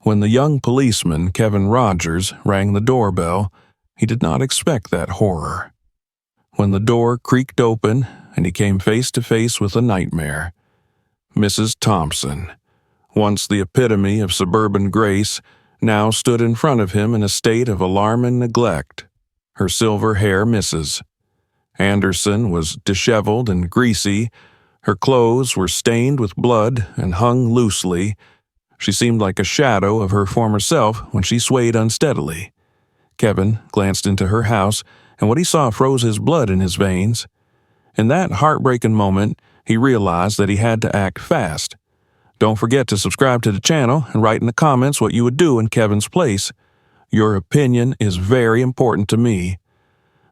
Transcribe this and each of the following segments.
When the young policeman, Kevin Rogers, rang the doorbell, he did not expect that horror. When the door creaked open and he came face to face with a nightmare, Mrs. Thompson, once the epitome of suburban grace, now stood in front of him in a state of alarming neglect, her silver hair Mrs. Anderson was disheveled and greasy, her clothes were stained with blood and hung loosely. She seemed like a shadow of her former self when she swayed unsteadily. Kevin glanced into her house, and what he saw froze his blood in his veins. In that heartbreaking moment, he realized that he had to act fast. Don't forget to subscribe to the channel and write in the comments what you would do in Kevin's place. Your opinion is very important to me.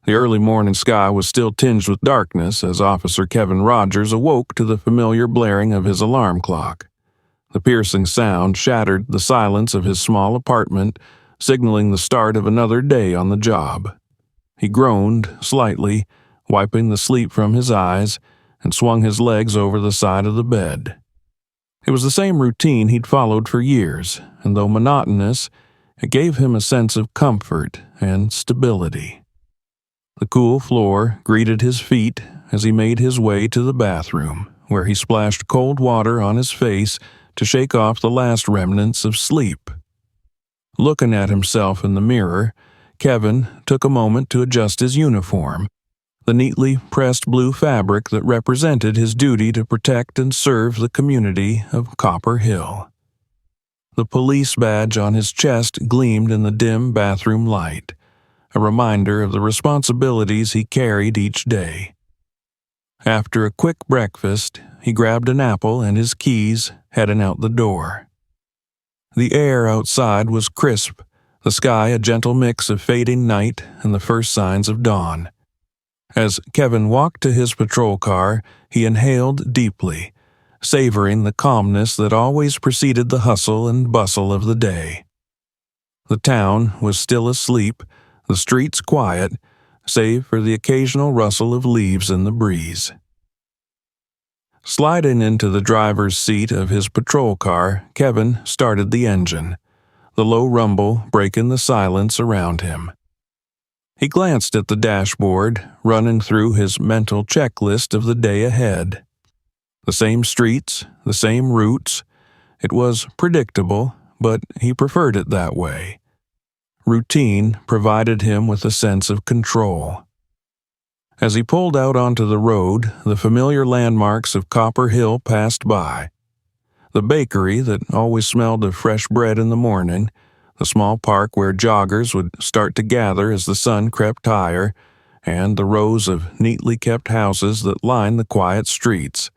The early morning sky was still tinged with darkness as Officer Kevin Rogers awoke to the familiar blaring of his alarm clock. The piercing sound shattered the silence of his small apartment, signaling the start of another day on the job. He groaned slightly, wiping the sleep from his eyes, and swung his legs over the side of the bed. It was the same routine he'd followed for years, and though monotonous, it gave him a sense of comfort and stability. The cool floor greeted his feet as he made his way to the bathroom, where he splashed cold water on his face to shake off the last remnants of sleep. Looking at himself in the mirror, Kevin took a moment to adjust his uniform, the neatly pressed blue fabric that represented his duty to protect and serve the community of Copper Hill. The police badge on his chest gleamed in the dim bathroom light, a reminder of the responsibilities he carried each day. After a quick breakfast, he grabbed an apple and his keys, heading out the door. The air outside was crisp, the sky a gentle mix of fading night and the first signs of dawn. As Kevin walked to his patrol car, he inhaled deeply, savoring the calmness that always preceded the hustle and bustle of the day. The town was still asleep, the streets quiet, save for the occasional rustle of leaves in the breeze. Sliding into the driver's seat of his patrol car, Kevin started the engine, the low rumble breaking the silence around him. He glanced at the dashboard, running through his mental checklist of the day ahead. The same streets, the same routes. It was predictable, but he preferred it that way. Routine provided him with a sense of control. As he pulled out onto the road, the familiar landmarks of Copper Hill passed by. The bakery that always smelled of fresh bread in the morning, the small park where joggers would start to gather as the sun crept higher, and the rows of neatly kept houses that lined the quiet streets.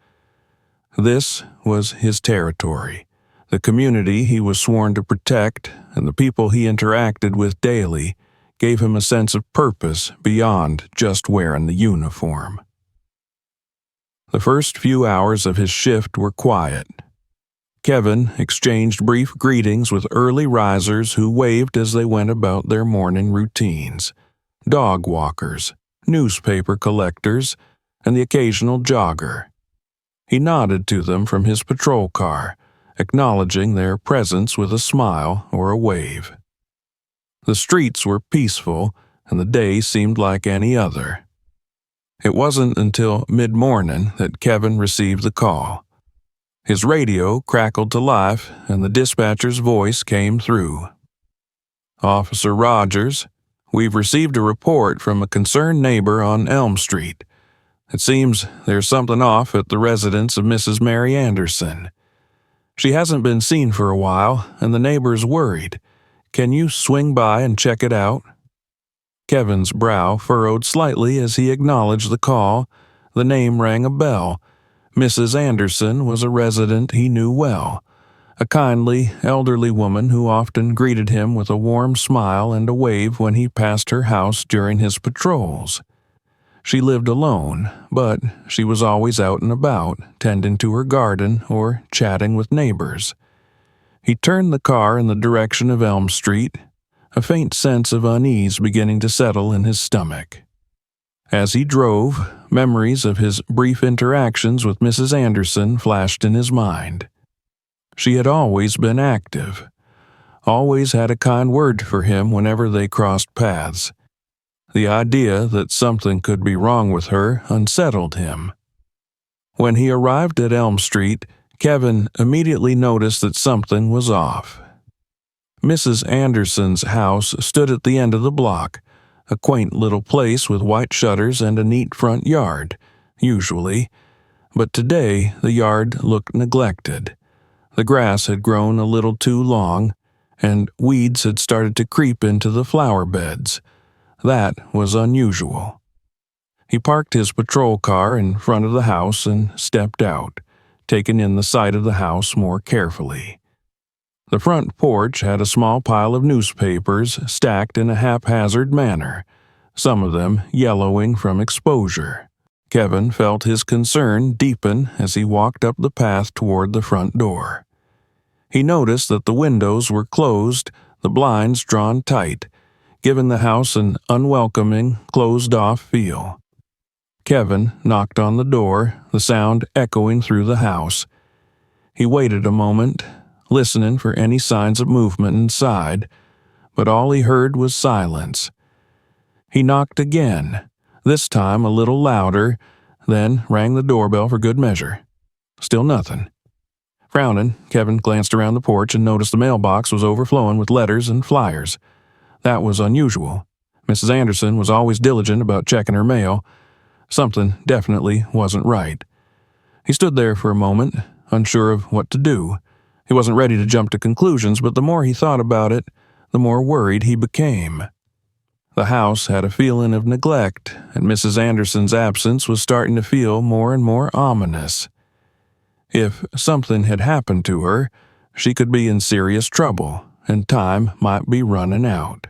This was his territory, the community he was sworn to protect, and the people he interacted with daily gave him a sense of purpose beyond just wearing the uniform. The first few hours of his shift were quiet. Kevin exchanged brief greetings with early risers who waved as they went about their morning routines, dog walkers, newspaper collectors, and the occasional jogger. He nodded to them from his patrol car, acknowledging their presence with a smile or a wave. The streets were peaceful, and the day seemed like any other. It wasn't until mid-morning that Kevin received the call. His radio crackled to life, and the dispatcher's voice came through. "Officer Rogers, we've received a report from a concerned neighbor on Elm Street. It seems there's something off at the residence of Mrs. Mary Anderson. She hasn't been seen for a while, and the neighbor's worried. Can you swing by and check it out?" Kevin's brow furrowed slightly as he acknowledged the call. The name rang a bell. Mrs. Anderson was a resident he knew well, a kindly, elderly woman who often greeted him with a warm smile and a wave when he passed her house during his patrols. She lived alone, but she was always out and about, tending to her garden or chatting with neighbors. He turned the car in the direction of Elm Street, a faint sense of unease beginning to settle in his stomach. As he drove, memories of his brief interactions with Mrs. Anderson flashed in his mind. She had always been active, always had a kind word for him whenever they crossed paths. The idea that something could be wrong with her unsettled him. When he arrived at Elm Street, Kevin immediately noticed that something was off. Mrs. Anderson's house stood at the end of the block, a quaint little place with white shutters and a neat front yard, usually, but today the yard looked neglected. The grass had grown a little too long, and weeds had started to creep into the flower beds. That was unusual. He parked his patrol car in front of the house and stepped out, taking in the sight of the house more carefully. The front porch had a small pile of newspapers stacked in a haphazard manner, some of them yellowing from exposure. Kevin felt his concern deepen as he walked up the path toward the front door. He noticed that the windows were closed, the blinds drawn tight, giving the house an unwelcoming, closed-off feel. Kevin knocked on the door, the sound echoing through the house. He waited a moment, listening for any signs of movement inside, but all he heard was silence. He knocked again, this time a little louder, then rang the doorbell for good measure. Still nothing. Frowning, Kevin glanced around the porch and noticed the mailbox was overflowing with letters and flyers. That was unusual. Mrs. Anderson was always diligent about checking her mail. Something definitely wasn't right. He stood there for a moment, unsure of what to do. He wasn't ready to jump to conclusions, but the more he thought about it, the more worried he became. The house had a feeling of neglect, and Mrs. Anderson's absence was starting to feel more and more ominous. If something had happened to her, she could be in serious trouble, and time might be running out.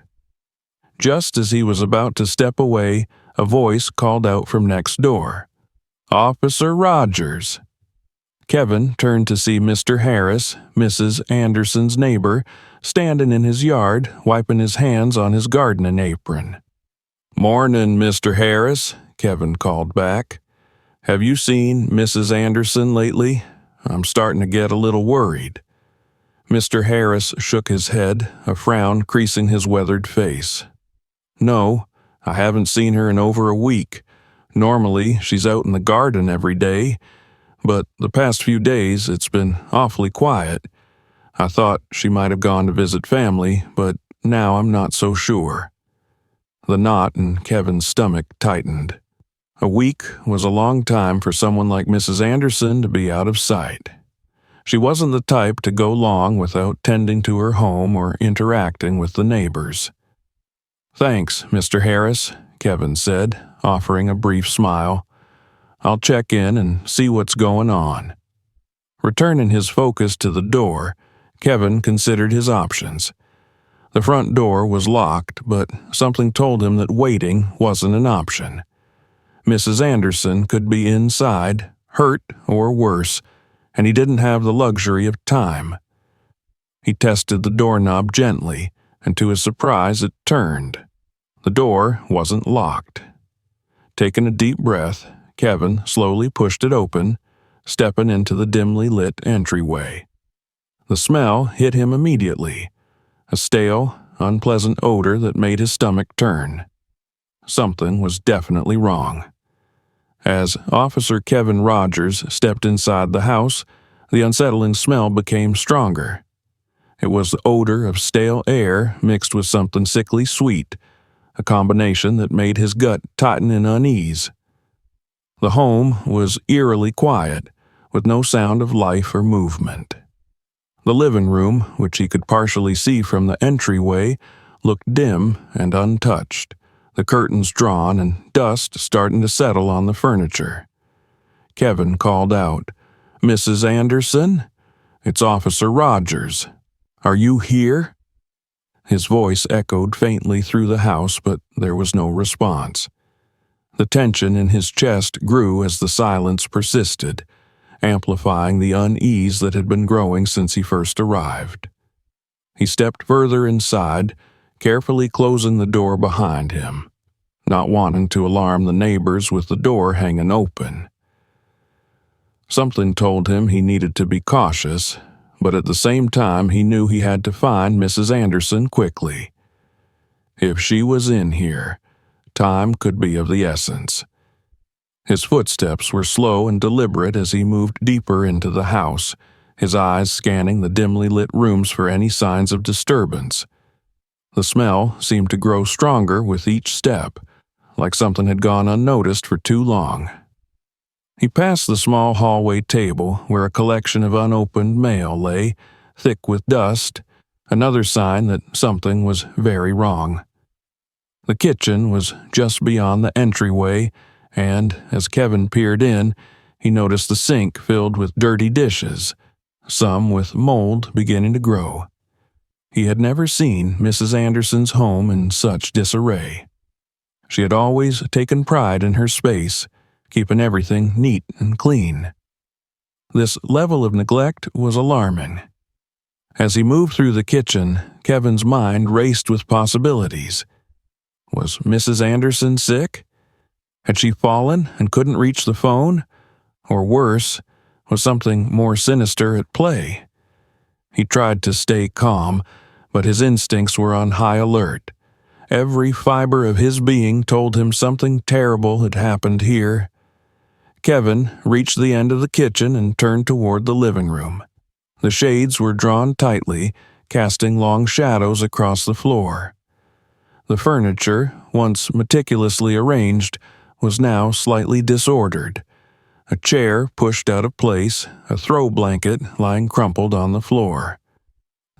Just as he was about to step away, a voice called out from next door. "Officer Rogers." Kevin turned to see Mr. Harris, Mrs. Anderson's neighbor, standing in his yard, wiping his hands on his gardening apron. "Morning, Mr. Harris," Kevin called back. "Have you seen Mrs. Anderson lately? I'm starting to get a little worried." Mr. Harris shook his head, a frown creasing his weathered face. "No, I haven't seen her in over a week. Normally, she's out in the garden every day, but the past few days it's been awfully quiet. I thought she might have gone to visit family, but now I'm not so sure." The knot in Kevin's stomach tightened. A week was a long time for someone like Mrs. Anderson to be out of sight. She wasn't the type to go long without tending to her home or interacting with the neighbors. "Thanks, Mr. Harris," Kevin said, offering a brief smile. "I'll check in and see what's going on." Returning his focus to the door, Kevin considered his options. The front door was locked, but something told him that waiting wasn't an option. Mrs. Anderson could be inside, hurt or worse, and he didn't have the luxury of time. He tested the doorknob gently, and to his surprise it turned. The door wasn't locked. Taking a deep breath, Kevin slowly pushed it open, stepping into the dimly lit entryway. The smell hit him immediately, a stale, unpleasant odor that made his stomach turn. Something was definitely wrong. As Officer Kevin Rogers stepped inside the house, the unsettling smell became stronger. It was the odor of stale air mixed with something sickly sweet, a combination that made his gut tighten in unease. The home was eerily quiet, with no sound of life or movement. The living room, which he could partially see from the entryway, looked dim and untouched, the curtains drawn and dust starting to settle on the furniture. Kevin called out, "Mrs. Anderson? It's Officer Rogers. Are you here?" His voice echoed faintly through the house, but there was no response. The tension in his chest grew as the silence persisted, amplifying the unease that had been growing since he first arrived. He stepped further inside, carefully closing the door behind him, not wanting to alarm the neighbors with the door hanging open. Something told him he needed to be cautious, but at the same time he knew he had to find Mrs. Anderson quickly. If she was in here, time could be of the essence. His footsteps were slow and deliberate as he moved deeper into the house, his eyes scanning the dimly lit rooms for any signs of disturbance. The smell seemed to grow stronger with each step, like something had gone unnoticed for too long. He passed the small hallway table where a collection of unopened mail lay, thick with dust, another sign that something was very wrong. The kitchen was just beyond the entryway, and as Kevin peered in, he noticed the sink filled with dirty dishes, some with mold beginning to grow. He had never seen Mrs. Anderson's home in such disarray. She had always taken pride in her space, keeping everything neat and clean. This level of neglect was alarming. As he moved through the kitchen, Kevin's mind raced with possibilities. Was Mrs. Anderson sick? Had she fallen and couldn't reach the phone? Or worse, was something more sinister at play? He tried to stay calm, but his instincts were on high alert. Every fiber of his being told him something terrible had happened here. Kevin reached the end of the kitchen and turned toward the living room. The shades were drawn tightly, casting long shadows across the floor. The furniture, once meticulously arranged, was now slightly disordered. A chair pushed out of place, a throw blanket lying crumpled on the floor.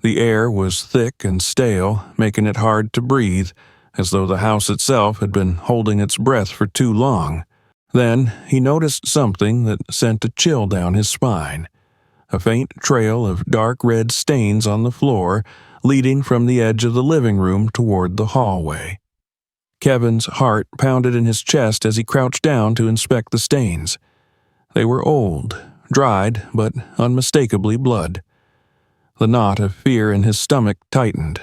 The air was thick and stale, making it hard to breathe, as though the house itself had been holding its breath for too long. Then he noticed something that sent a chill down his spine. A faint trail of dark red stains on the floor, leading from the edge of the living room toward the hallway. Kevin's heart pounded in his chest as he crouched down to inspect the stains. They were old, dried, but unmistakably blood. The knot of fear in his stomach tightened.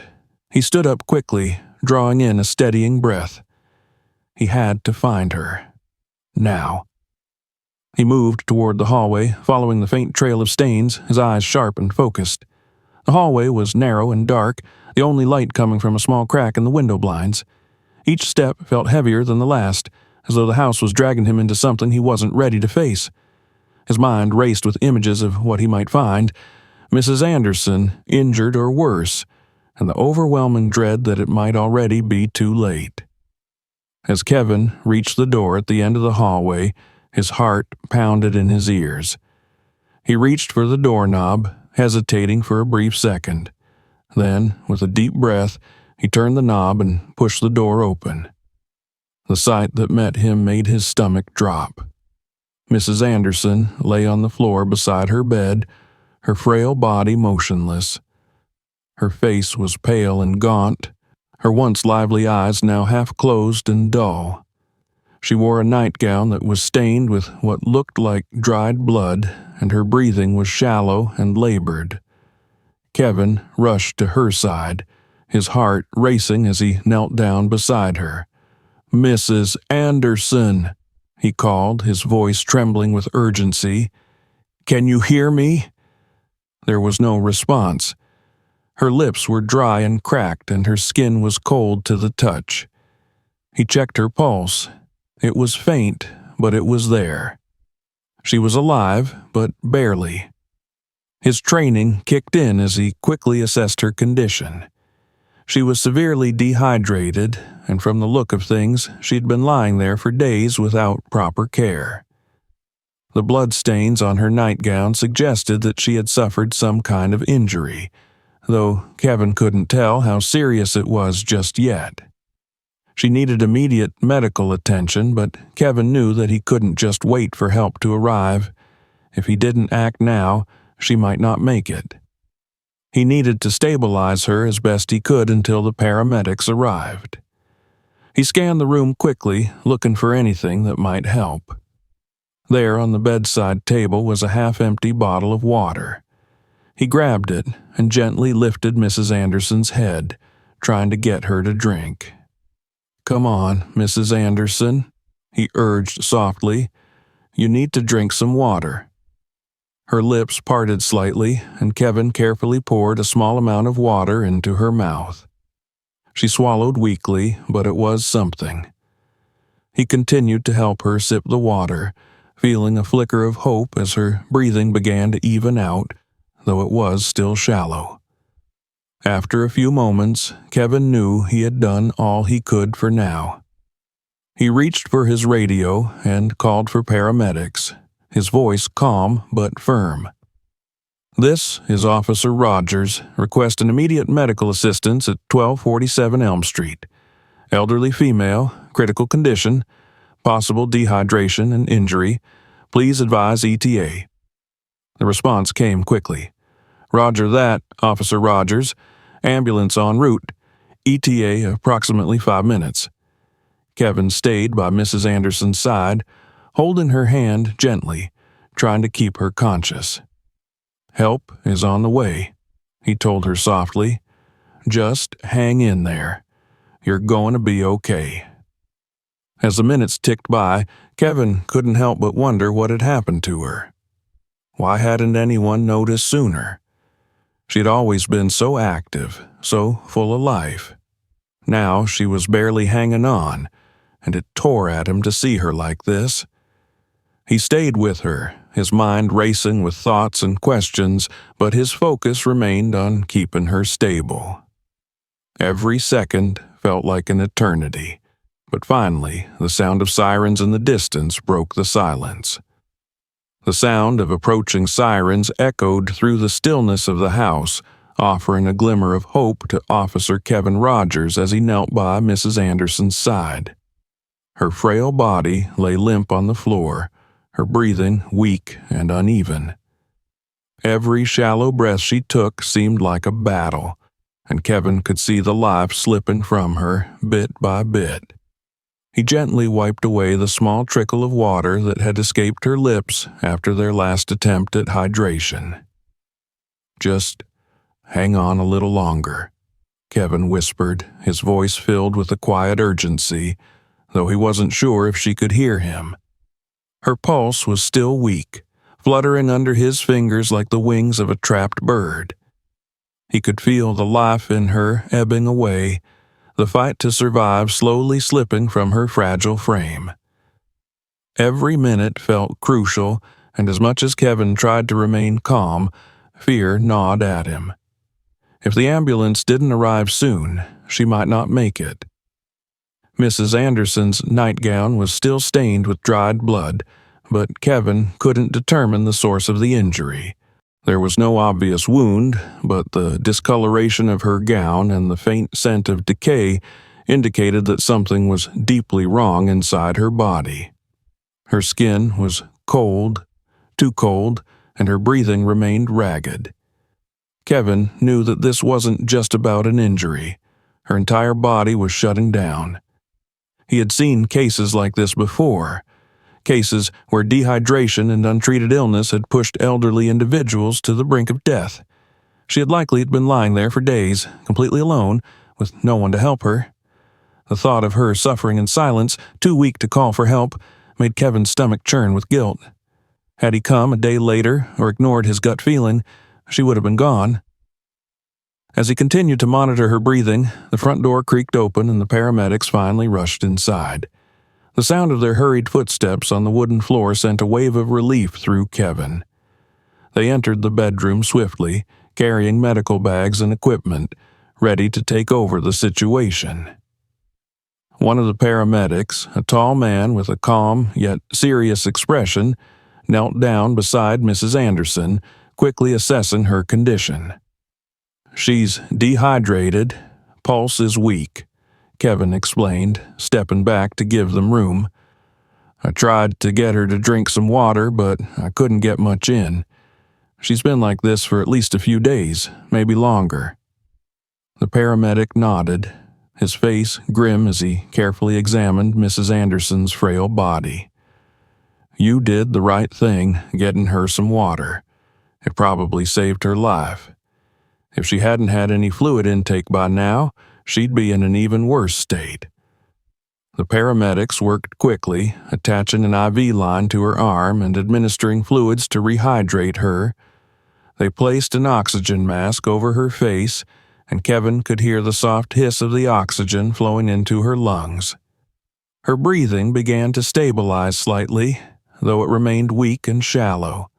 He stood up quickly, drawing in a steadying breath. He had to find her. Now. He moved toward the hallway, following the faint trail of stains, his eyes sharp and focused. The hallway was narrow and dark, the only light coming from a small crack in the window blinds. Each step felt heavier than the last, as though the house was dragging him into something he wasn't ready to face. His mind raced with images of what he might find: Mrs. Anderson, injured or worse, and the overwhelming dread that it might already be too late. As Kevin reached the door at the end of the hallway, his heart pounded in his ears. He reached for the doorknob, hesitating for a brief second. Then, with a deep breath, he turned the knob and pushed the door open. The sight that met him made his stomach drop. Mrs. Anderson lay on the floor beside her bed, her frail body motionless. Her face was pale and gaunt, her once lively eyes now half closed and dull. She wore a nightgown that was stained with what looked like dried blood, and her breathing was shallow and labored. Kevin rushed to her side, his heart racing as he knelt down beside her. "Mrs. Anderson," he called, his voice trembling with urgency. "Can you hear me?" There was no response. Her lips were dry and cracked, and her skin was cold to the touch. He checked her pulse. It was faint, but it was there. She was alive, but barely. His training kicked in as he quickly assessed her condition. She was severely dehydrated, and from the look of things, she'd been lying there for days without proper care. The bloodstains on her nightgown suggested that she had suffered some kind of injury, though Kevin couldn't tell how serious it was just yet. She needed immediate medical attention, but Kevin knew that he couldn't just wait for help to arrive. If he didn't act now, she might not make it. He needed to stabilize her as best he could until the paramedics arrived. He scanned the room quickly, looking for anything that might help. There on the bedside table was a half-empty bottle of water. He grabbed it and gently lifted Mrs. Anderson's head, trying to get her to drink. "Come on, Mrs. Anderson," he urged softly. "You need to drink some water." Her lips parted slightly, and Kevin carefully poured a small amount of water into her mouth. She swallowed weakly, but it was something. He continued to help her sip the water, feeling a flicker of hope as her breathing began to even out, though it was still shallow. After a few moments, Kevin knew he had done all he could for now. He reached for his radio and called for paramedics, his voice calm but firm. "This is Officer Rogers. Request an immediate medical assistance at 1247 Elm Street. Elderly female, critical condition, possible dehydration and injury. Please advise ETA." The response came quickly. "Roger that, Officer Rogers. Ambulance en route. ETA approximately 5 minutes." Kevin stayed by Mrs. Anderson's side, holding her hand gently, trying to keep her conscious. "Help is on the way," he told her softly. "Just hang in there. You're going to be okay." As the minutes ticked by, Kevin couldn't help but wonder what had happened to her. Why hadn't anyone noticed sooner? She had always been so active, so full of life. Now she was barely hanging on, and it tore at him to see her like this. He stayed with her, his mind racing with thoughts and questions, but his focus remained on keeping her stable. Every second felt like an eternity, but finally the sound of sirens in the distance broke the silence. The sound of approaching sirens echoed through the stillness of the house, offering a glimmer of hope to Officer Kevin Rogers as he knelt by Mrs. Anderson's side. Her frail body lay limp on the floor, her breathing weak and uneven. Every shallow breath she took seemed like a battle, and Kevin could see the life slipping from her bit by bit. He gently wiped away the small trickle of water that had escaped her lips after their last attempt at hydration. "Just hang on a little longer," Kevin whispered, his voice filled with a quiet urgency, though he wasn't sure if she could hear him. Her pulse was still weak, fluttering under his fingers like the wings of a trapped bird. He could feel the life in her ebbing away, the fight to survive slowly slipping from her fragile frame. Every minute felt crucial, and as much as Kevin tried to remain calm, fear gnawed at him. If the ambulance didn't arrive soon, she might not make it. Mrs. Anderson's nightgown was still stained with dried blood, but Kevin couldn't determine the source of the injury. There was no obvious wound, but the discoloration of her gown and the faint scent of decay indicated that something was deeply wrong inside her body. Her skin was cold, too cold, and her breathing remained ragged. Kevin knew that this wasn't just about an injury. Her entire body was shutting down. He had seen cases like this before, cases where dehydration and untreated illness had pushed elderly individuals to the brink of death. She had likely been lying there for days, completely alone, with no one to help her. The thought of her suffering in silence, too weak to call for help, made Kevin's stomach churn with guilt. Had he come a day later or ignored his gut feeling, she would have been gone. As he continued to monitor her breathing, the front door creaked open and the paramedics finally rushed inside. The sound of their hurried footsteps on the wooden floor sent a wave of relief through Kevin. They entered the bedroom swiftly, carrying medical bags and equipment, ready to take over the situation. One of the paramedics, a tall man with a calm yet serious expression, knelt down beside Mrs. Anderson, quickly assessing her condition. "She's dehydrated, pulse is weak," Kevin explained, stepping back to give them room. "I tried to get her to drink some water, but I couldn't get much in. She's been like this for at least a few days, maybe longer." The paramedic nodded, his face grim as he carefully examined Mrs. Anderson's frail body. "You did the right thing getting her some water. It probably saved her life. If she hadn't had any fluid intake by now, she'd be in an even worse state." The paramedics worked quickly, attaching an IV line to her arm and administering fluids to rehydrate her. They placed an oxygen mask over her face, and Kevin could hear the soft hiss of the oxygen flowing into her lungs. Her breathing began to stabilize slightly, though it remained weak and shallow.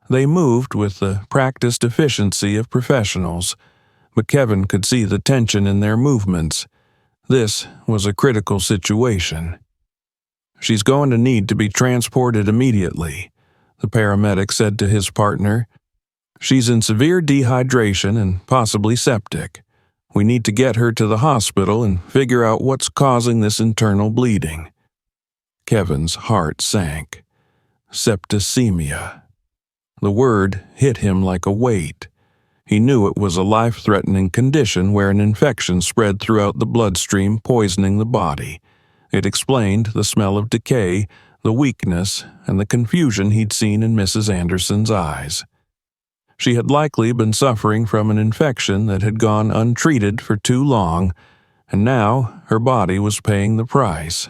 They moved with the practiced efficiency of professionals, but Kevin could see the tension in their movements. This was a critical situation. "She's going to need to be transported immediately," the paramedic said to his partner. "She's in severe dehydration and possibly septic. We need to get her to the hospital and figure out what's causing this internal bleeding." Kevin's heart sank. Septicemia. The word hit him like a weight. He knew it was a life-threatening condition where an infection spread throughout the bloodstream, poisoning the body. It explained the smell of decay, the weakness, and the confusion he'd seen in Mrs. Anderson's eyes. She had likely been suffering from an infection that had gone untreated for too long, and now her body was paying the price.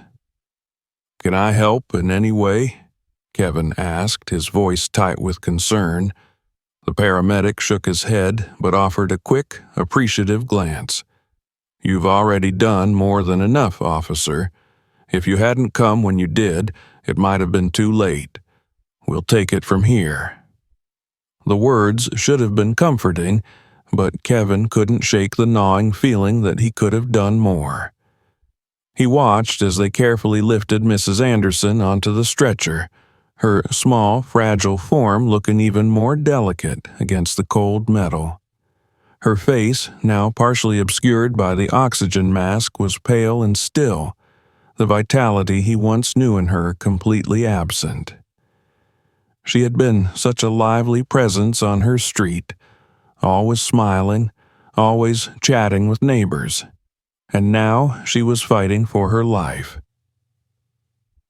"Can I help in any way?" Kevin asked, his voice tight with concern. The paramedic shook his head, but offered a quick, appreciative glance. "You've already done more than enough, officer. If you hadn't come when you did, it might have been too late. We'll take it from here." The words should have been comforting, but Kevin couldn't shake the gnawing feeling that he could have done more. He watched as they carefully lifted Mrs. Anderson onto the stretcher, her small, fragile form looking even more delicate against the cold metal. Her face, now partially obscured by the oxygen mask, was pale and still, the vitality he once knew in her completely absent. She had been such a lively presence on her street, always smiling, always chatting with neighbors, and now she was fighting for her life.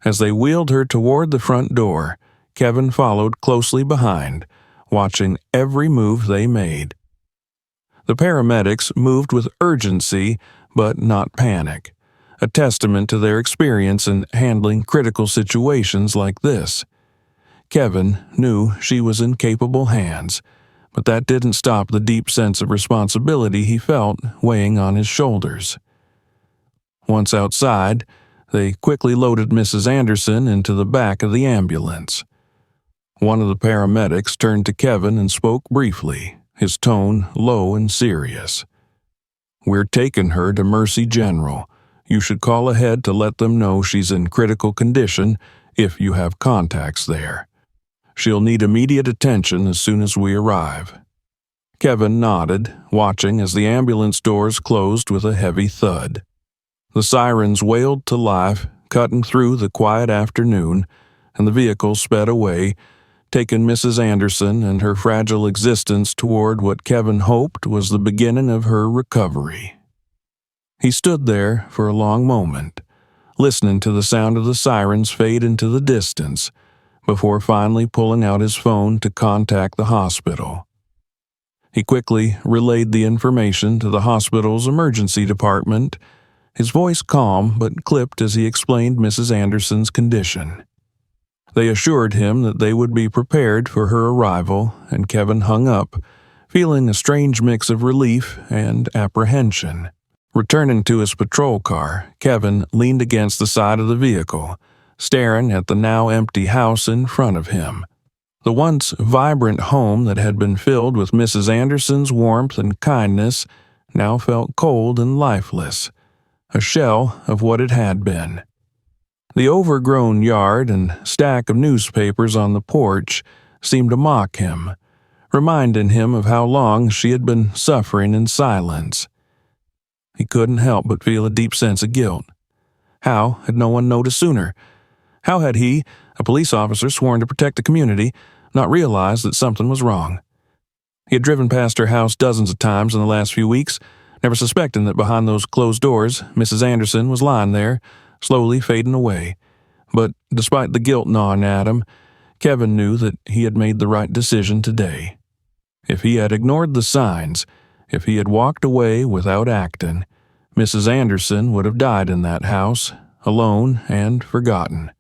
As they wheeled her toward the front door, Kevin followed closely behind, watching every move they made. The paramedics moved with urgency, but not panic, a testament to their experience in handling critical situations like this. Kevin knew she was in capable hands, but that didn't stop the deep sense of responsibility he felt weighing on his shoulders. Once outside, they quickly loaded Mrs. Anderson into the back of the ambulance. One of the paramedics turned to Kevin and spoke briefly, his tone low and serious. "We're taking her to Mercy General. You should call ahead to let them know she's in critical condition if you have contacts there. She'll need immediate attention as soon as we arrive." Kevin nodded, watching as the ambulance doors closed with a heavy thud. The sirens wailed to life, cutting through the quiet afternoon, and the vehicle sped away, taking Mrs. Anderson and her fragile existence toward what Kevin hoped was the beginning of her recovery. He stood there for a long moment, listening to the sound of the sirens fade into the distance, before finally pulling out his phone to contact the hospital. He quickly relayed the information to the hospital's emergency department, his voice calm but clipped as he explained Mrs. Anderson's condition. They assured him that they would be prepared for her arrival, and Kevin hung up, feeling a strange mix of relief and apprehension. Returning to his patrol car, Kevin leaned against the side of the vehicle, staring at the now empty house in front of him. The once vibrant home that had been filled with Mrs. Anderson's warmth and kindness now felt cold and lifeless, a shell of what it had been. The overgrown yard and stack of newspapers on the porch seemed to mock him, reminding him of how long she had been suffering in silence. He couldn't help but feel a deep sense of guilt. How had no one noticed sooner? How had he, a police officer sworn to protect the community, not realized that something was wrong? He had driven past her house dozens of times in the last few weeks, never suspecting that behind those closed doors, Mrs. Anderson was lying there, slowly fading away. But despite the guilt gnawing at him, Kevin knew that he had made the right decision today. If he had ignored the signs, if he had walked away without acting, Mrs. Anderson would have died in that house, alone and forgotten.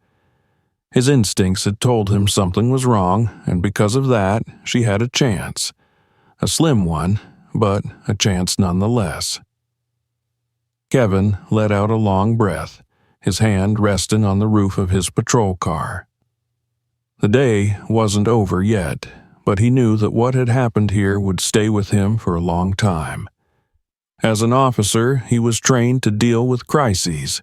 His instincts had told him something was wrong, and because of that, she had a chance. A slim one, but a chance nonetheless. Kevin let out a long breath, his hand resting on the roof of his patrol car. The day wasn't over yet, but he knew that what had happened here would stay with him for a long time. As an officer, he was trained to deal with crises,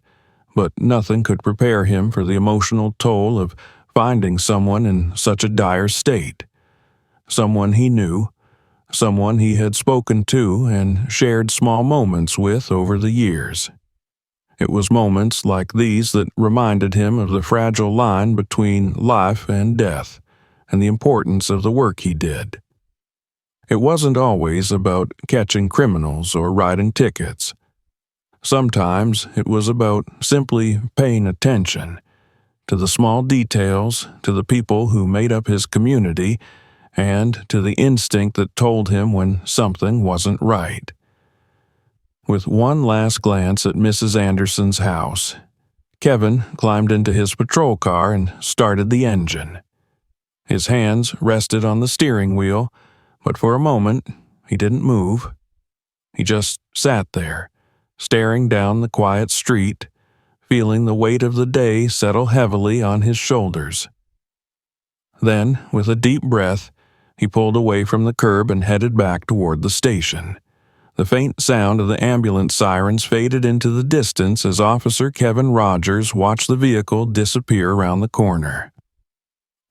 but nothing could prepare him for the emotional toll of finding someone in such a dire state. Someone he knew, someone he had spoken to and shared small moments with over the years. It was moments like these that reminded him of the fragile line between life and death, and the importance of the work he did. It wasn't always about catching criminals or writing tickets. Sometimes it was about simply paying attention to the small details, to the people who made up his community, and to the instinct that told him when something wasn't right. With one last glance at Mrs. Anderson's house, Kevin climbed into his patrol car and started the engine. His hands rested on the steering wheel, but for a moment he didn't move. He just sat there, staring down the quiet street, feeling the weight of the day settle heavily on his shoulders. Then, with a deep breath, he pulled away from the curb and headed back toward the station. The faint sound of the ambulance sirens faded into the distance as Officer Kevin Rogers watched the vehicle disappear around the corner.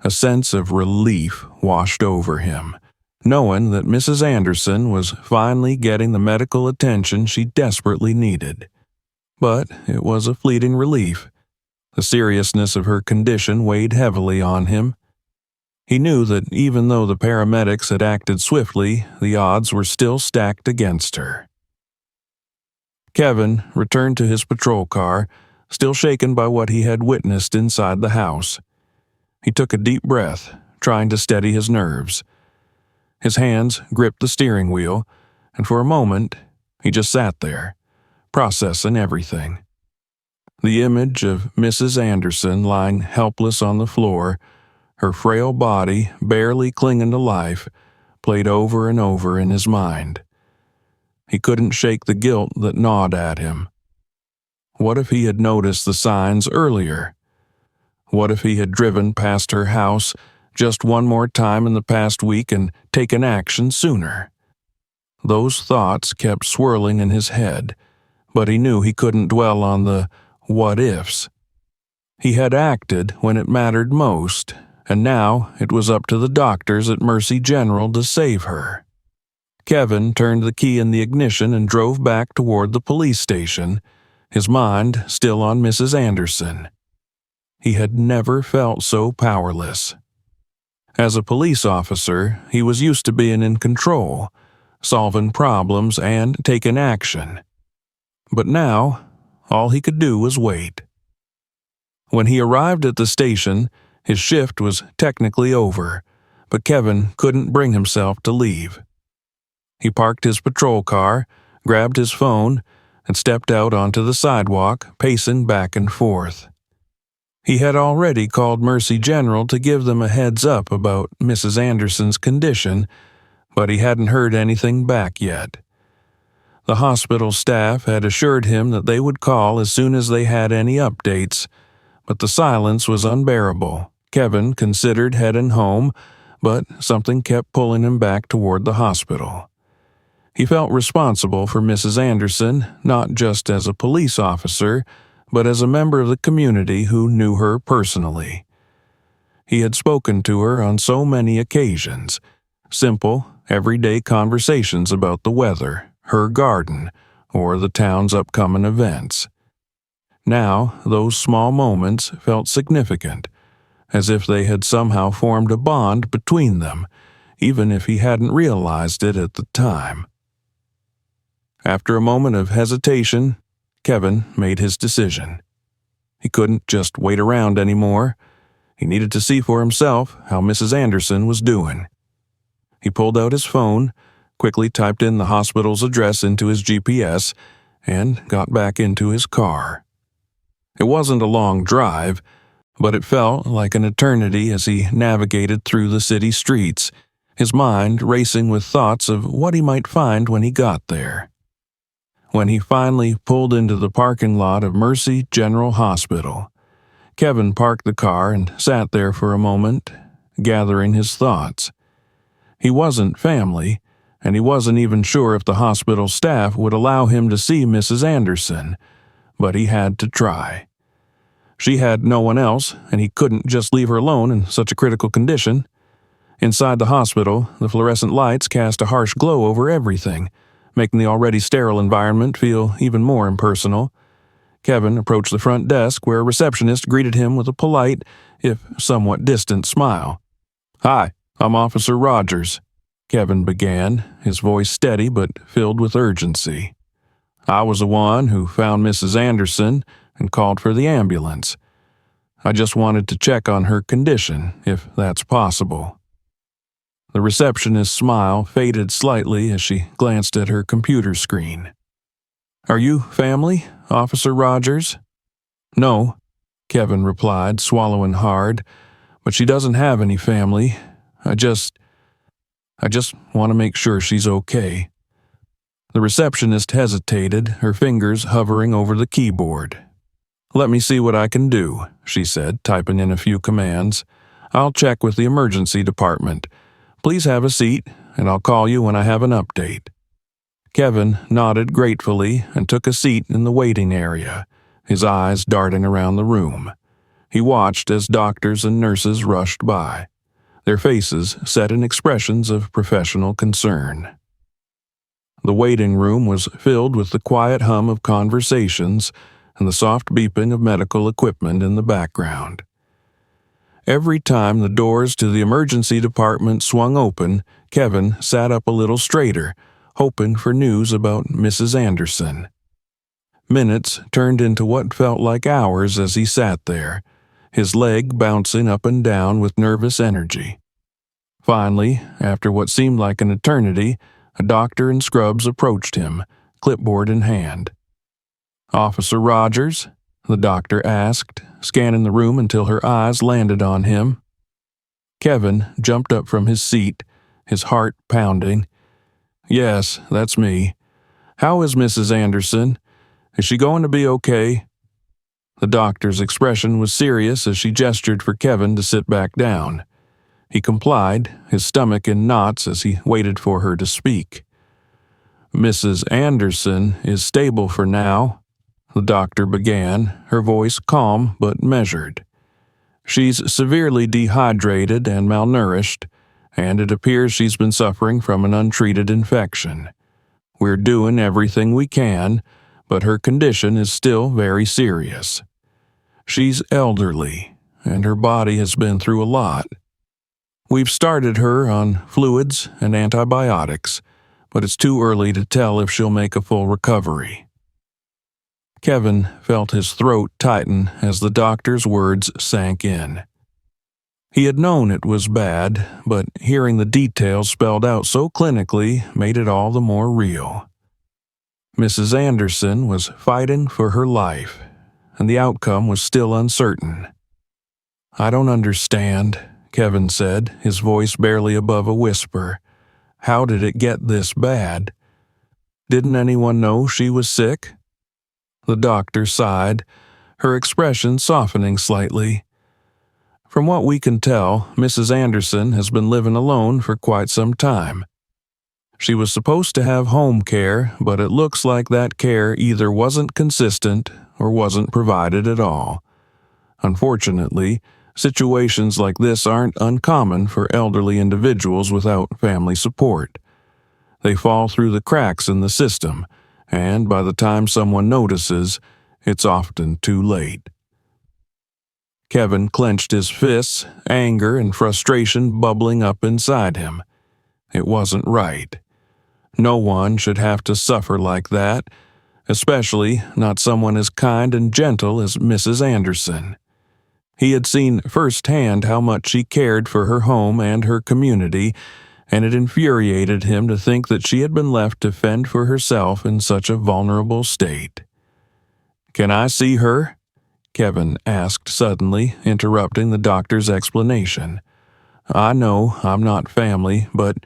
A sense of relief washed over him, knowing that Mrs. Anderson was finally getting the medical attention she desperately needed. But it was a fleeting relief. The seriousness of her condition weighed heavily on him. He knew that even though the paramedics had acted swiftly, the odds were still stacked against her. Kevin returned to his patrol car, still shaken by what he had witnessed inside the house. He took a deep breath, trying to steady his nerves. His hands gripped the steering wheel, and for a moment, he just sat there, processing everything. The image of Mrs. Anderson lying helpless on the floor, her frail body barely clinging to life, played over and over in his mind. He couldn't shake the guilt that gnawed at him. What if he had noticed the signs earlier? What if he had driven past her house just one more time in the past week and taken action sooner? Those thoughts kept swirling in his head, but he knew he couldn't dwell on the what-ifs. He had acted when it mattered most, and now it was up to the doctors at Mercy General to save her. Kevin turned the key in the ignition and drove back toward the police station, his mind still on Mrs. Anderson. He had never felt so powerless. As a police officer, he was used to being in control, solving problems and taking action. But now, all he could do was wait. When he arrived at the station, his shift was technically over, but Kevin couldn't bring himself to leave. He parked his patrol car, grabbed his phone, and stepped out onto the sidewalk, pacing back and forth. He had already called Mercy General to give them a heads up about Mrs. Anderson's condition, but he hadn't heard anything back yet. The hospital staff had assured him that they would call as soon as they had any updates, but the silence was unbearable. Kevin considered heading home, but something kept pulling him back toward the hospital. He felt responsible for Mrs. Anderson, not just as a police officer, but as a member of the community who knew her personally. He had spoken to her on so many occasions, simple, everyday conversations about the weather, her garden, or the town's upcoming events. Now, those small moments felt significant, as if they had somehow formed a bond between them, even if he hadn't realized it at the time. After a moment of hesitation, Kevin made his decision. He couldn't just wait around anymore. He needed to see for himself how Mrs. Anderson was doing. He pulled out his phone, quickly typed in the hospital's address into his GPS, and got back into his car. It wasn't a long drive, but it felt like an eternity as he navigated through the city streets, his mind racing with thoughts of what he might find when he got there. When he finally pulled into the parking lot of Mercy General Hospital, Kevin parked the car and sat there for a moment, gathering his thoughts. He wasn't family, and he wasn't even sure if the hospital staff would allow him to see Mrs. Anderson, but he had to try. She had no one else, and he couldn't just leave her alone in such a critical condition. Inside the hospital, the fluorescent lights cast a harsh glow over everything, making the already sterile environment feel even more impersonal. Kevin approached the front desk where a receptionist greeted him with a polite, if somewhat distant smile. "Hi, I'm Officer Rogers," Kevin began, his voice steady but filled with urgency. "I was the one who found Mrs. Anderson and called for the ambulance. I just wanted to check on her condition, if that's possible." The receptionist's smile faded slightly as she glanced at her computer screen. "Are you family, Officer Rogers?" "No," Kevin replied, swallowing hard, "but she doesn't have any family. I just want to make sure she's okay." The receptionist hesitated, her fingers hovering over the keyboard. "Let me see what I can do," she said, typing in a few commands. "I'll check with the emergency department. Please have a seat, and I'll call you when I have an update." Kevin nodded gratefully and took a seat in the waiting area, his eyes darting around the room. He watched as doctors and nurses rushed by, their faces set in expressions of professional concern. The waiting room was filled with the quiet hum of conversations and the soft beeping of medical equipment in the background. Every time the doors to the emergency department swung open, Kevin sat up a little straighter, hoping for news about Mrs. Anderson. Minutes turned into what felt like hours as he sat there, his leg bouncing up and down with nervous energy. Finally, after what seemed like an eternity, a doctor in scrubs approached him, clipboard in hand. "Officer Rogers?" the doctor asked, scanning the room until her eyes landed on him. Kevin jumped up from his seat, his heart pounding. "Yes, that's me. How is Mrs. Anderson? Is she going to be okay?" The doctor's expression was serious as she gestured for Kevin to sit back down. He complied, his stomach in knots as he waited for her to speak. "Mrs. Anderson is stable for now," the doctor began, her voice calm but measured. "She's severely dehydrated and malnourished, and it appears she's been suffering from an untreated infection. We're doing everything we can, but her condition is still very serious. She's elderly, and her body has been through a lot. We've started her on fluids and antibiotics, but it's too early to tell if she'll make a full recovery." Kevin felt his throat tighten as the doctor's words sank in. He had known it was bad, but hearing the details spelled out so clinically made it all the more real. Mrs. Anderson was fighting for her life, and the outcome was still uncertain. "I don't understand," Kevin said, his voice barely above a whisper. "How did it get this bad? Didn't anyone know she was sick?" The doctor sighed, her expression softening slightly. "From what we can tell, Mrs. Anderson has been living alone for quite some time. She was supposed to have home care, but it looks like that care either wasn't consistent or wasn't provided at all. Unfortunately, situations like this aren't uncommon for elderly individuals without family support. They fall through the cracks in the system, and by the time someone notices, it's often too late." Kevin clenched his fists, anger and frustration bubbling up inside him. It wasn't right. No one should have to suffer like that, especially not someone as kind and gentle as Mrs. Anderson. He had seen firsthand how much she cared for her home and her community, and it infuriated him to think that she had been left to fend for herself in such a vulnerable state. "Can I see her?" Kevin asked suddenly, interrupting the doctor's explanation. "I know I'm not family, but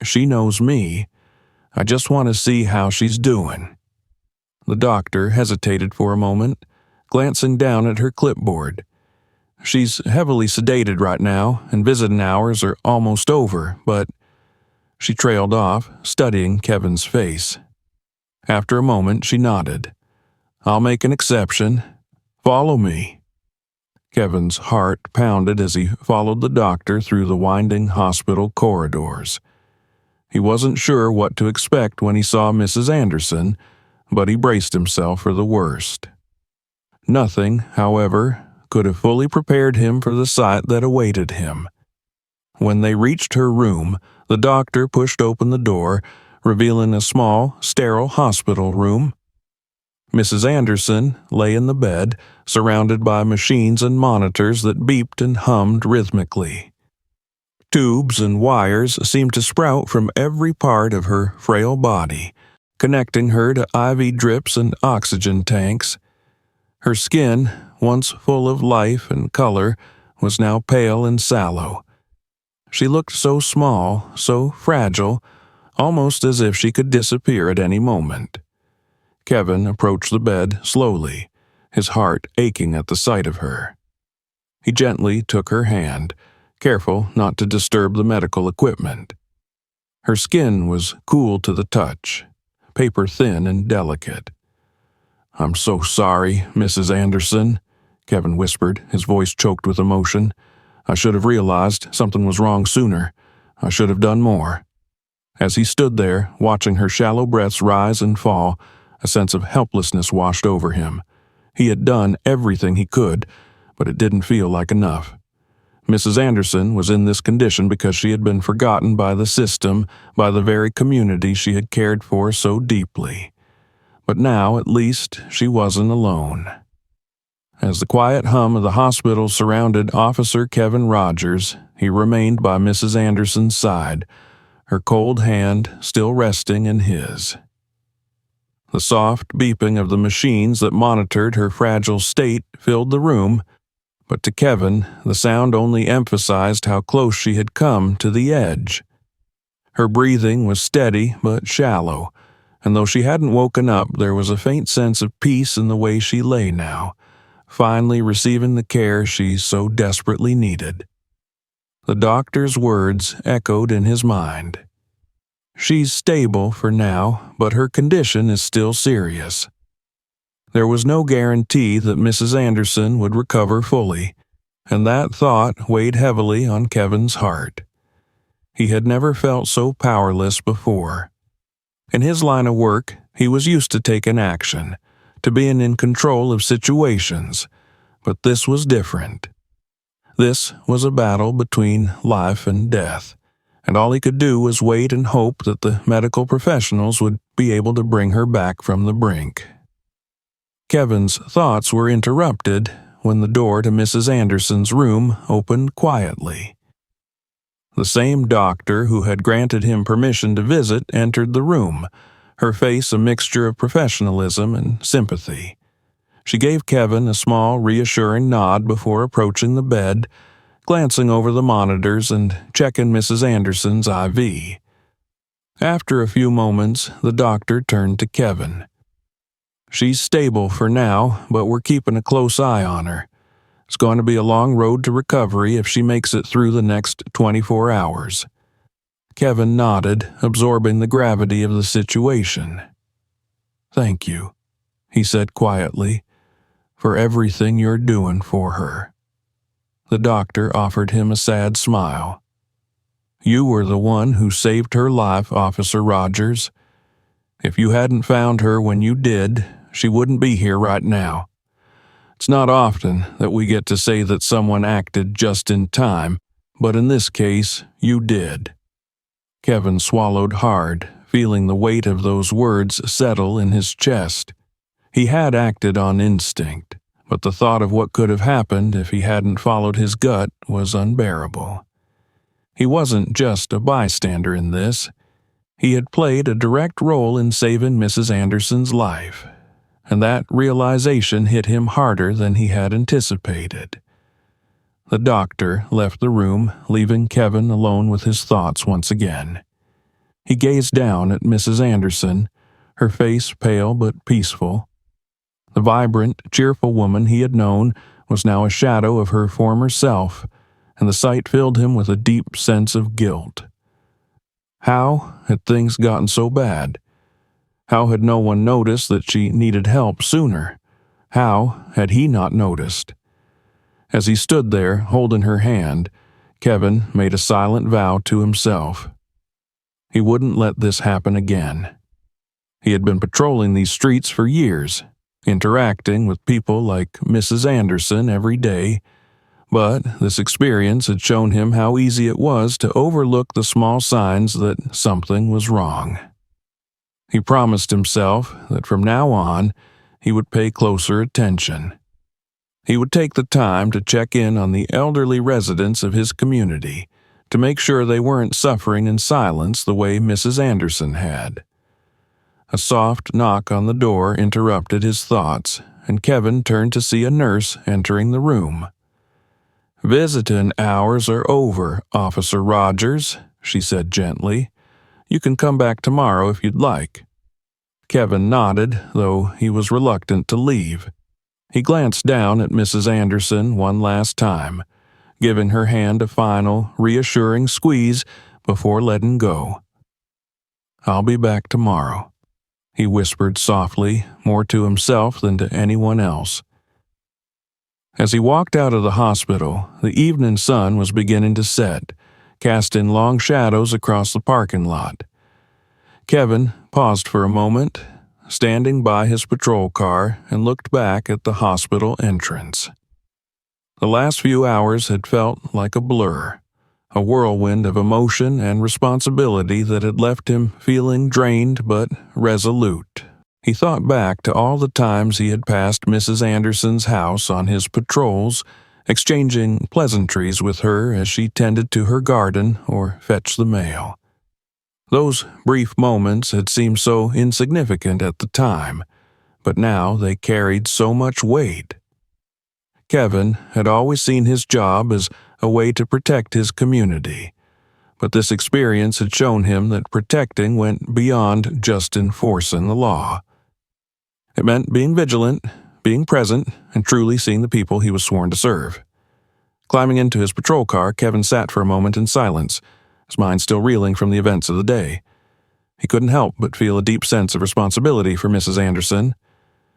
she knows me. I just want to see how she's doing." The doctor hesitated for a moment, glancing down at her clipboard. "She's heavily sedated right now, and visiting hours are almost over, but—" She trailed off, studying Kevin's face. After a moment, she nodded. "I'll make an exception. Follow me." Kevin's heart pounded as he followed the doctor through the winding hospital corridors. He wasn't sure what to expect when he saw Mrs. Anderson, but he braced himself for the worst. Nothing, however, could have fully prepared him for the sight that awaited him. When they reached her room, the doctor pushed open the door, revealing a small, sterile hospital room. Mrs. Anderson lay in the bed, surrounded by machines and monitors that beeped and hummed rhythmically. Tubes and wires seemed to sprout from every part of her frail body, connecting her to IV drips and oxygen tanks. Her skin, once full of life and color, was now pale and sallow. She looked so small, so fragile, almost as if she could disappear at any moment. Kevin approached the bed slowly, his heart aching at the sight of her. He gently took her hand, careful not to disturb the medical equipment. Her skin was cool to the touch, paper-thin and delicate. "I'm so sorry, Mrs. Anderson," Kevin whispered, his voice choked with emotion. "I should have realized something was wrong sooner. I should have done more." As he stood there, watching her shallow breaths rise and fall, a sense of helplessness washed over him. He had done everything he could, but it didn't feel like enough. Mrs. Anderson was in this condition because she had been forgotten by the system, by the very community she had cared for so deeply. But now, at least, she wasn't alone. As the quiet hum of the hospital surrounded Officer Kevin Rogers, he remained by Mrs. Anderson's side, her cold hand still resting in his. The soft beeping of the machines that monitored her fragile state filled the room, but to Kevin, the sound only emphasized how close she had come to the edge. Her breathing was steady but shallow, and though she hadn't woken up, there was a faint sense of peace in the way she lay now, finally receiving the care she so desperately needed. The doctor's words echoed in his mind. "She's stable for now, but her condition is still serious." There was no guarantee that Mrs. Anderson would recover fully, and that thought weighed heavily on Kevin's heart. He had never felt so powerless before. In his line of work, he was used to taking action, to being in control of situations, but this was different. This was a battle between life and death, and all he could do was wait and hope that the medical professionals would be able to bring her back from the brink. Kevin's thoughts were interrupted when the door to Mrs. Anderson's room opened quietly. The same doctor who had granted him permission to visit entered the room, her face a mixture of professionalism and sympathy. She gave Kevin a small, reassuring nod before approaching the bed, glancing over the monitors and checking Mrs. Anderson's IV. After a few moments, the doctor turned to Kevin. "She's stable for now, but we're keeping a close eye on her. It's going to be a long road to recovery if she makes it through the next 24 hours. Kevin nodded, absorbing the gravity of the situation. "Thank you," he said quietly, "for everything you're doing for her." The doctor offered him a sad smile. "You were the one who saved her life, Officer Rogers. If you hadn't found her when you did, she wouldn't be here right now. It's not often that we get to say that someone acted just in time, but in this case, you did." Kevin swallowed hard, feeling the weight of those words settle in his chest. He had acted on instinct, but the thought of what could have happened if he hadn't followed his gut was unbearable. He wasn't just a bystander in this. He had played a direct role in saving Mrs. Anderson's life, and that realization hit him harder than he had anticipated. The doctor left the room, leaving Kevin alone with his thoughts once again. He gazed down at Mrs. Anderson, her face pale but peaceful. The vibrant, cheerful woman he had known was now a shadow of her former self, and the sight filled him with a deep sense of guilt. How had things gotten so bad? How had no one noticed that she needed help sooner? How had he not noticed? As he stood there, holding her hand, Kevin made a silent vow to himself. He wouldn't let this happen again. He had been patrolling these streets for years, interacting with people like Mrs. Anderson every day, but this experience had shown him how easy it was to overlook the small signs that something was wrong. He promised himself that from now on, he would pay closer attention. He would take the time to check in on the elderly residents of his community to make sure they weren't suffering in silence the way Mrs. Anderson had. A soft knock on the door interrupted his thoughts, and Kevin turned to see a nurse entering the room. "Visiting hours are over, Officer Rogers," she said gently. "You can come back tomorrow if you'd like." Kevin nodded, though he was reluctant to leave. He glanced down at Mrs. Anderson one last time, giving her hand a final, reassuring squeeze before letting go. "I'll be back tomorrow," he whispered softly, more to himself than to anyone else. As he walked out of the hospital, the evening sun was beginning to set, casting long shadows across the parking lot. Kevin paused for a moment, standing by his patrol car, and looked back at the hospital entrance. The last few hours had felt like a blur, a whirlwind of emotion and responsibility that had left him feeling drained but resolute. He thought back to all the times he had passed Mrs. Anderson's house on his patrols, exchanging pleasantries with her as she tended to her garden or fetched the mail. Those brief moments had seemed so insignificant at the time, but now they carried so much weight. Kevin had always seen his job as a way to protect his community, but this experience had shown him that protecting went beyond just enforcing the law. It meant being vigilant, being present, and truly seeing the people he was sworn to serve. Climbing into his patrol car, Kevin sat for a moment in silence, his mind still reeling from the events of the day. He couldn't help but feel a deep sense of responsibility for Mrs. Anderson.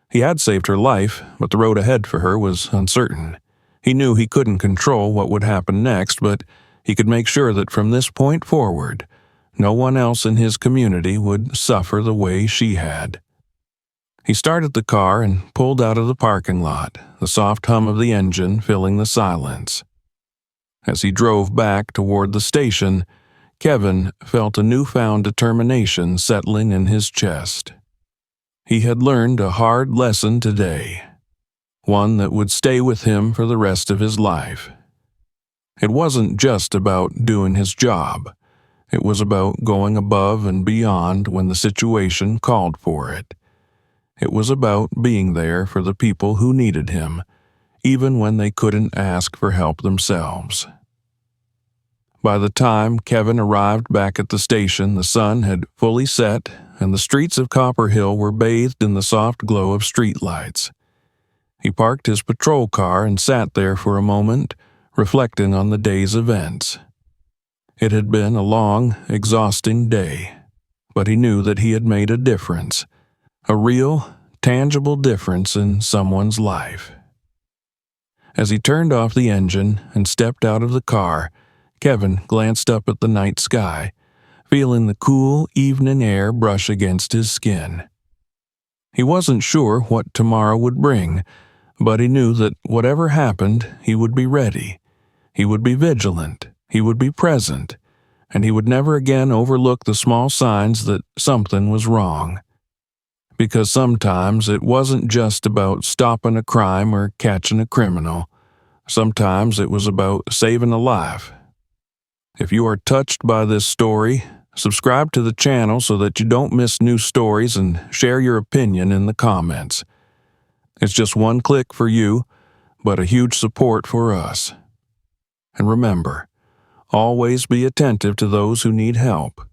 He had saved her life, but the road ahead for her was uncertain. He knew he couldn't control what would happen next, but he could make sure that from this point forward, no one else in his community would suffer the way she had. He started the car and pulled out of the parking lot, the soft hum of the engine filling the silence. As he drove back toward the station, Kevin felt a newfound determination settling in his chest. He had learned a hard lesson today, one that would stay with him for the rest of his life. It wasn't just about doing his job. It was about going above and beyond when the situation called for it. It was about being there for the people who needed him, even when they couldn't ask for help themselves. By the time Kevin arrived back at the station, the sun had fully set, and the streets of Copper Hill were bathed in the soft glow of streetlights. He parked his patrol car and sat there for a moment, reflecting on the day's events. It had been a long, exhausting day, but he knew that he had made a difference. A real, tangible difference in someone's life. As he turned off the engine and stepped out of the car, Kevin glanced up at the night sky, feeling the cool evening air brush against his skin. He wasn't sure what tomorrow would bring, but he knew that whatever happened, he would be ready. He would be vigilant, he would be present, and he would never again overlook the small signs that something was wrong. Because sometimes it wasn't just about stopping a crime or catching a criminal. Sometimes it was about saving a life. If you are touched by this story, subscribe to the channel so that you don't miss new stories and share your opinion in the comments. It's just one click for you, but a huge support for us. And remember, always be attentive to those who need help.